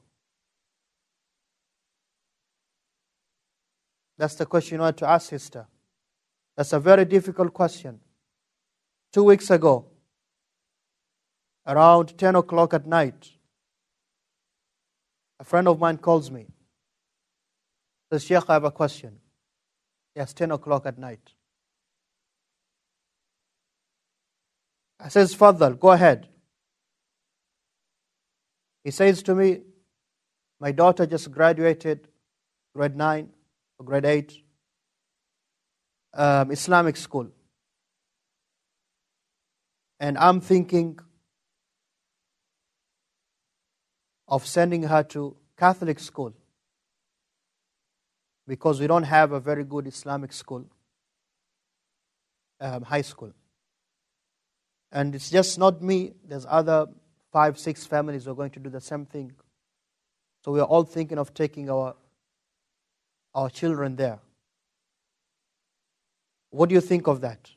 That's the question you want to ask, sister. That's a very difficult question. 2 weeks ago, around 10 o'clock at night, a friend of mine calls me. Says, Sheikh, I have a question. Yes, 10 o'clock at night. I says, Fadal, go ahead. He says to me, my daughter just graduated grade 9 or grade 8, Islamic school. And I'm thinking of sending her to Catholic school because we don't have a very good Islamic school, high school. And it's just not me. There's other 5, 6 families who are going to do the same thing. So we are all thinking of taking our children there. What do you think of that?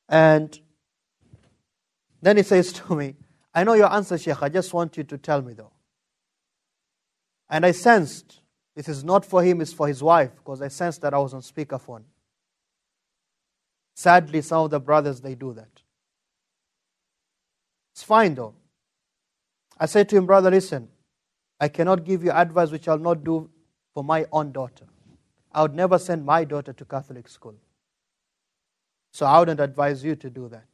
And then he says to me, I know your answer, Sheikh. I just want you to tell me though. And I sensed, this is not for him, it's for his wife, because I sensed that I was on speakerphone. Sadly, some of the brothers, they do that. It's fine though. I said to him, brother, listen, I cannot give you advice which I'll not do for my own daughter. I would never send my daughter to Catholic school. So I wouldn't advise you to do that.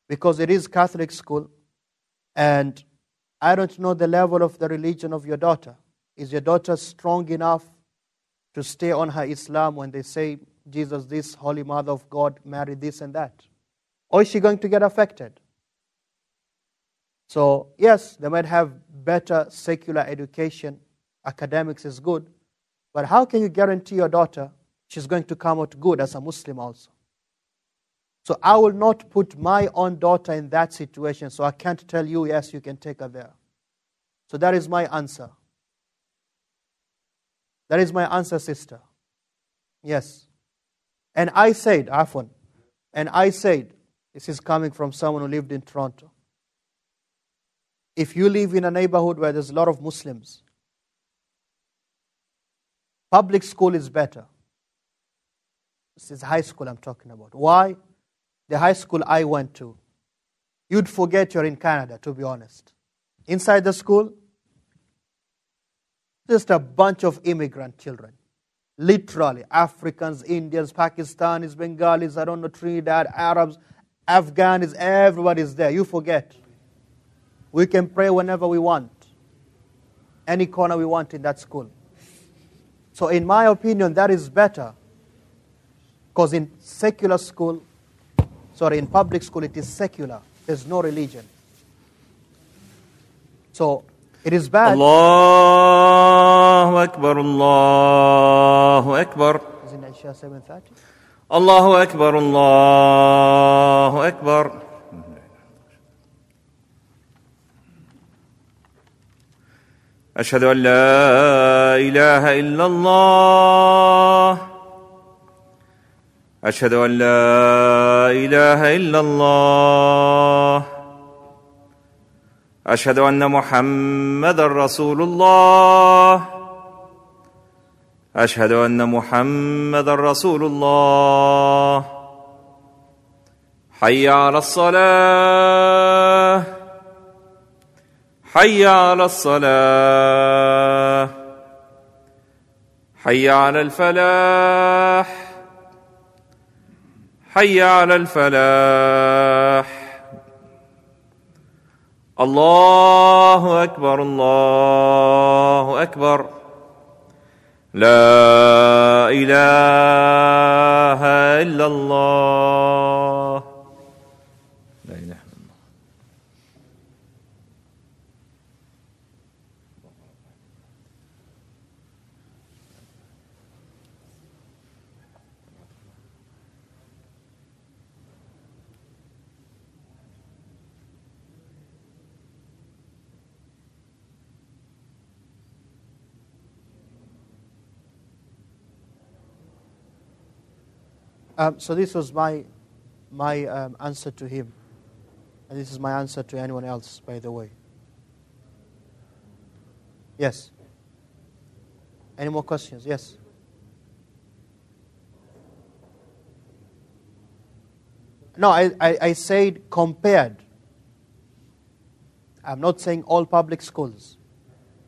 Because it is Catholic school, and I don't know the level of the religion of your daughter. Is your daughter strong enough to stay on her Islam when they say, Jesus, this Holy Mother of God, married this and that? Or is she going to get affected? So, yes, they might have better secular education. Academics is good. But how can you guarantee your daughter she's going to come out good as a Muslim also? So I will not put my own daughter in that situation. So I can't tell you, yes, you can take her there. So that is my answer. That is my answer, sister. Yes. And I said, Afwan, and I said, this is coming from someone who lived in Toronto. If you live in a neighborhood where there's a lot of Muslims, public school is better. This is high school I'm talking about. Why? The high school I went to, you'd forget you're in Canada, to be honest. Inside the school, just a bunch of immigrant children. Literally, Africans, Indians, Pakistanis, Bengalis, I don't know, Trinidad, Arabs, Afghans, everybody's there. You forget. We can pray whenever we want. Any corner we want in that school. So in my opinion, that is better. Because in secular school, in public school, it is secular. There's no religion. So it is bad. Allahu Akbar, Allahu Akbar. Is it Isha 7:30? Allahu Akbar, Allahu Akbar. أشهد أن لا إله إلا الله أشهد أن لا إله إلا الله أشهد أن محمدًا رسول الله أشهد أن محمدًا رسول الله حي على الصلاة حي على الصلاة حي على الفلاح حي على الفلاح الله أكبر الله أكبر لا إله إلا الله لا إله إلا الله. So this was my answer to him. And this is my answer to anyone else, by the way. Yes. Any more questions? Yes. No, I said compared. I'm not saying all public schools.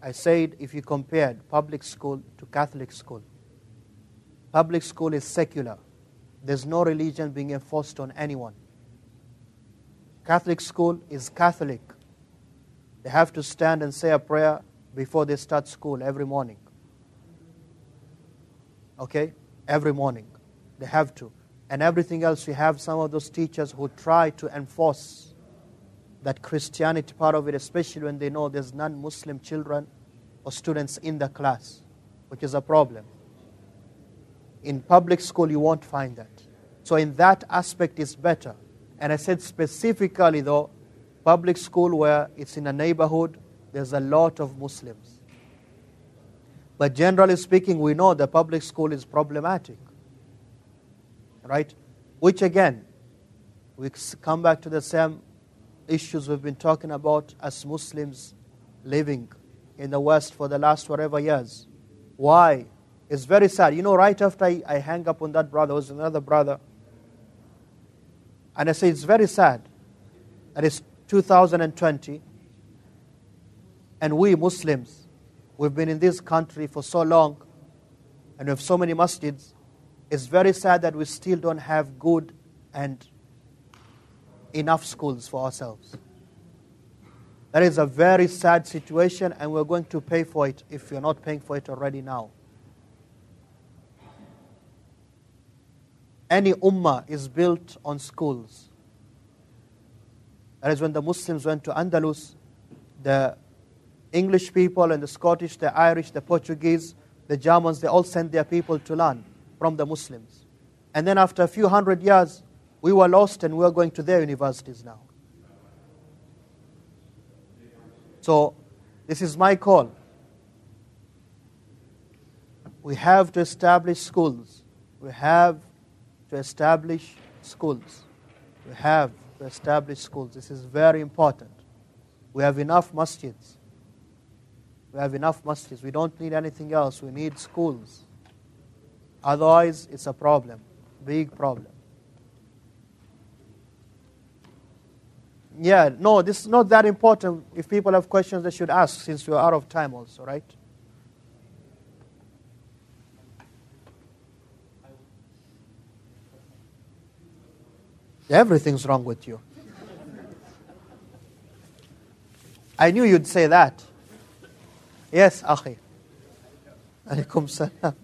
I said if you compared public school to Catholic school. Public school is secular. There's no religion being enforced on anyone. Catholic school is Catholic. They have to stand and say a prayer before they start school every morning. Okay? Every morning. They have to. And everything else, you have some of those teachers who try to enforce that Christianity part of it, especially when they know there's non-Muslim children or students in the class, which is a problem. In public school, you won't find that. So in that aspect, it's better. And I said specifically, though, public school where it's in a neighborhood, there's a lot of Muslims. But generally speaking, we know the public school is problematic. Right? Which again, we come back to the same issues we've been talking about as Muslims living in the West for the last whatever years. Why? It's very sad. You know, right after I hang up on that brother, was another brother. And I say it's very sad that it's 2020 and we Muslims, we've been in this country for so long and we have so many masjids. It's very sad that we still don't have good and enough schools for ourselves. That is a very sad situation and we're going to pay for it if you're not paying for it already now. Any ummah is built on schools. That is when the Muslims went to Andalus, the English people and the Scottish, the Irish, the Portuguese, the Germans, they all sent their people to learn from the Muslims. And then after a few hundred years, we were lost and we were going to their universities now. So, this is my call. We have to establish schools. We have to establish schools. We have to establish schools. This is very important. We have enough masjids. We have enough masjids. We don't need anything else. We need schools. Otherwise, it's a problem. Big problem. Yeah, no, this is not that important. If people have questions, they should ask since we are out of time also, right? Everything's wrong with you. I knew you'd say that. Yes, Akhi. Alaikum salam.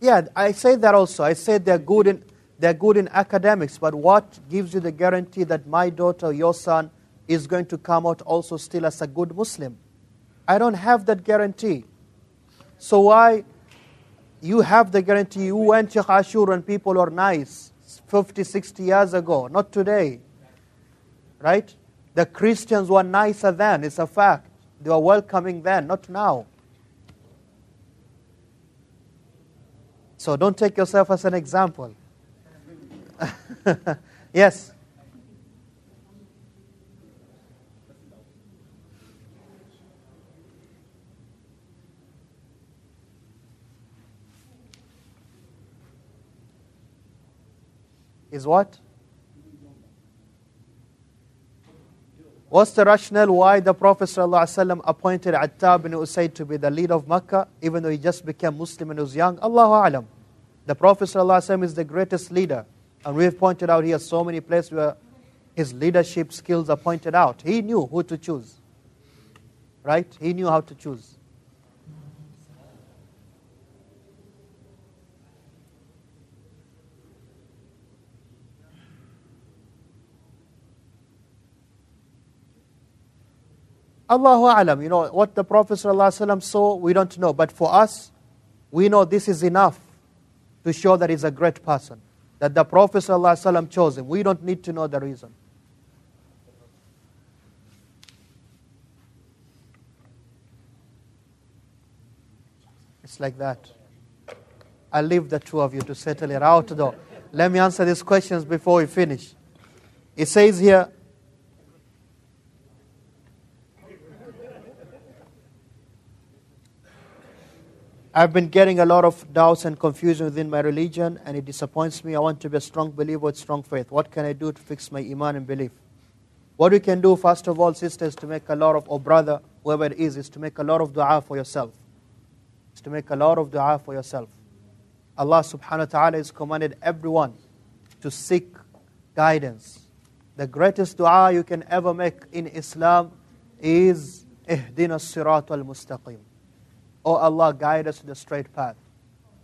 Yeah, I say that also. I said they're good in academics, but what gives you the guarantee that my daughter, your son, is going to come out also still as a good Muslim? I don't have that guarantee. So why you have the guarantee? You went to Ashur when people were nice 50, 60 years ago, not today. Right? The Christians were nicer then, it's a fact. They were welcoming then, not now. So don't take yourself as an example. Yes. Is what? What's the rationale why the Prophet ﷺ appointed Attab bin Usayd to be the leader of Makkah, even though he just became Muslim and was young? Allahu A'lam. The Prophet ﷺ is the greatest leader. And we have pointed out here so many places where his leadership skills are pointed out. He knew who to choose. Right? He knew how to choose. Allahu A'lam, you know, what the Prophet ﷺ saw, we don't know. But for us, we know this is enough to show that he's a great person. That the Prophet ﷺ chose him. We don't need to know the reason. It's like that. I'll leave the two of you to settle it out though. Let me answer these questions before we finish. It says here, I've been getting a lot of doubts and confusion within my religion, and it disappoints me. I want to be a strong believer with strong faith. What can I do to fix my iman and belief? What you can do, first of all, sisters, to make a lot of, or brother, whoever it is to make a lot of dua for yourself. Is to make a lot of dua for yourself. Allah subhanahu wa ta'ala has commanded everyone to seek guidance. The greatest dua you can ever make in Islam is Ihdina as-sirat al-mustaqim. Oh Allah, guide us to the straight path.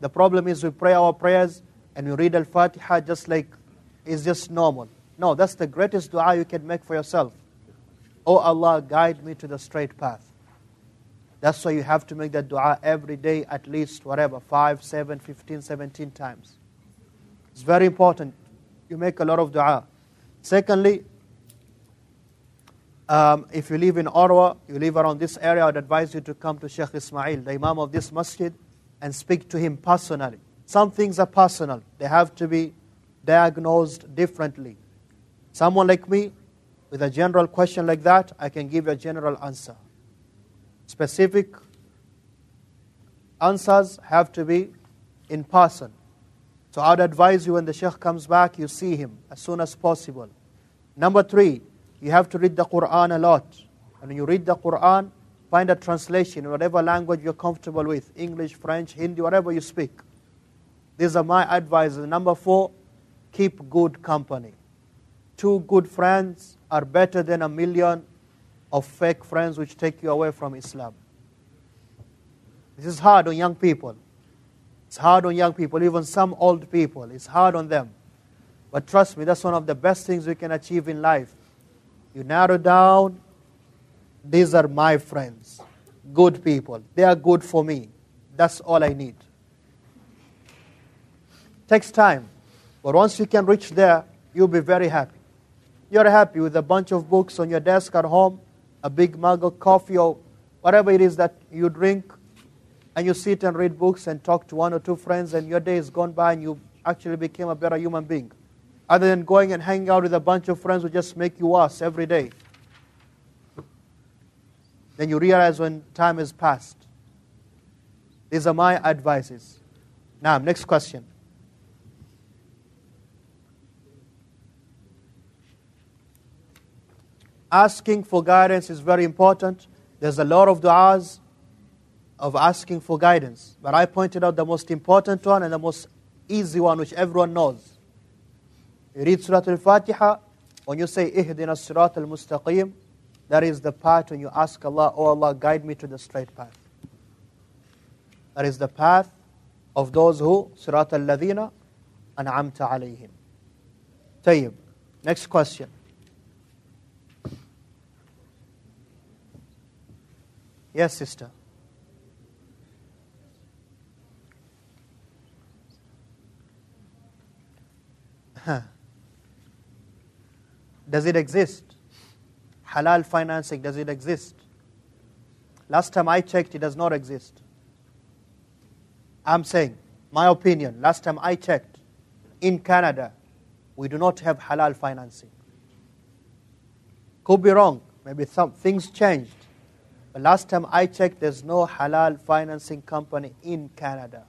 The problem is we pray our prayers and we read Al-Fatiha just like it's just normal. No, that's the greatest dua you can make for yourself. Oh Allah, guide me to the straight path. That's why you have to make that dua every day, at least, 5, 7, 15, 17 times. It's very important. You make a lot of dua. Secondly, if you live in Urwa, you live around this area, I would advise you to come to Shaykh Ismail, the Imam of this masjid, and speak to him personally. Some things are personal. They have to be diagnosed differently. Someone like me, with a general question like that, I can give you a general answer. Specific answers have to be in person. So I would advise you when the Shaykh comes back, you see him as soon as possible. Number 3, you have to read the Quran a lot. And when you read the Quran, find a translation in whatever language you're comfortable with. English, French, Hindi, whatever you speak. These are my advices. Number 4, keep good company. 2 good friends are better than 1 million of fake friends which take you away from Islam. This is hard on young people. It's hard on young people, even some old people. It's hard on them. But trust me, that's one of the best things we can achieve in life. You narrow down, these are my friends, good people. They are good for me. That's all I need. Takes time. But once you can reach there, you'll be very happy. You're happy with a bunch of books on your desk at home, a big mug of coffee or whatever it is that you drink, and you sit and read books and talk to 1 or 2 friends, and your day is gone by and you actually became a better human being. Other than going and hanging out with a bunch of friends who just make you worse every day. Then you realize when time has passed. These are my advices. Now, next question. Asking for guidance is very important. There's a lot of du'as of asking for guidance. But I pointed out the most important one and the most easy one, which everyone knows. You read Surah Al-Fatiha, when you say, Ihdina as-sirat al-mustaqim, that is the part when you ask Allah, oh Allah, guide me to the straight path. That is the path of those who, Sirat al-ladhina, an'amta alayhim. Tayyib. Next question. Yes, sister. Does it exist? Halal financing, does it exist? Last time I checked, it does not exist. I'm saying, my opinion, last time I checked, in Canada, we do not have halal financing. Could be wrong, maybe some things changed. But last time I checked, there's no halal financing company in Canada.